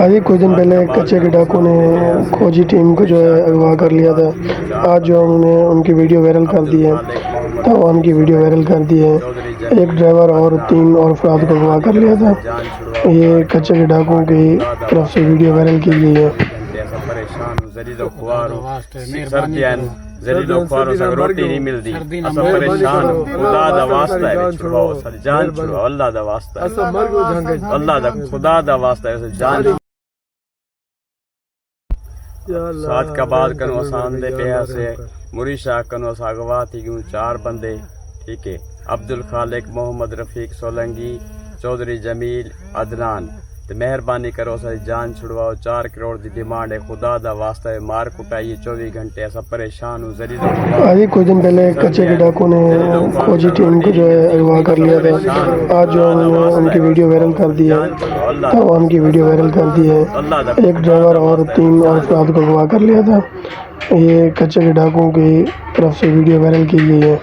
آج ہی کچھ دن پہلے کچے کے ڈاکو نے فوجی ٹیم کو جو ہے اغوا کر لیا تھا. آج جو انہوں نے ان کی ویڈیو وائرل کر دی ہے, تاوان کی ویڈیو وائرل کر دی ہے. ایک ڈرائیور اور 3 اور افراد کو اغوا کر لیا تھا. یہ کچے کے ڈاکوؤں کی طرف سے ویڈیو وائرل کی گئی ہے. ذلیل و خواروں سے روٹی نہیں ملتی, اسا پریشان خدا دا واسطہ ہے چھڑواؤ ساری جان چھڑواؤ, اللہ دا واسطہ ہے, اللہ دا خدا دا واسطہ ہے جان ساتھ کا بعد کنو آسان دے پہ سے مری شاہ کنو اسا اغوا تھی گیوں 4 بندے. ٹھیک ہے, عبد الخالق, محمد رفیق سولنگی, چودھری جمیل, عدنان. تو مہربانی کرو ساری جان چھڑواؤ, 4 کروڑ دی ڈیمانڈ ہے, خدا دا واسطہ ہے, مار کٹائیے 24 گھنٹے, ایسا پریشان ہوں. ذلیل آج ہی کچھ دن پہلے کچے کے ڈاکو نے فوجی ٹیم کو جو ہے اغوا کر لیا تھا. آج جو انہوں نے ان کی ویڈیو وائرل کر دی ہے, تاوان کی ویڈیو وائرل کر دی ہے. ایک ڈرائیور اور 3 اور افراد کو اغوا کر لیا تھا. یہ کچے کے ڈاکوؤں کی طرف سے ویڈیو وائرل کی گئی ہے.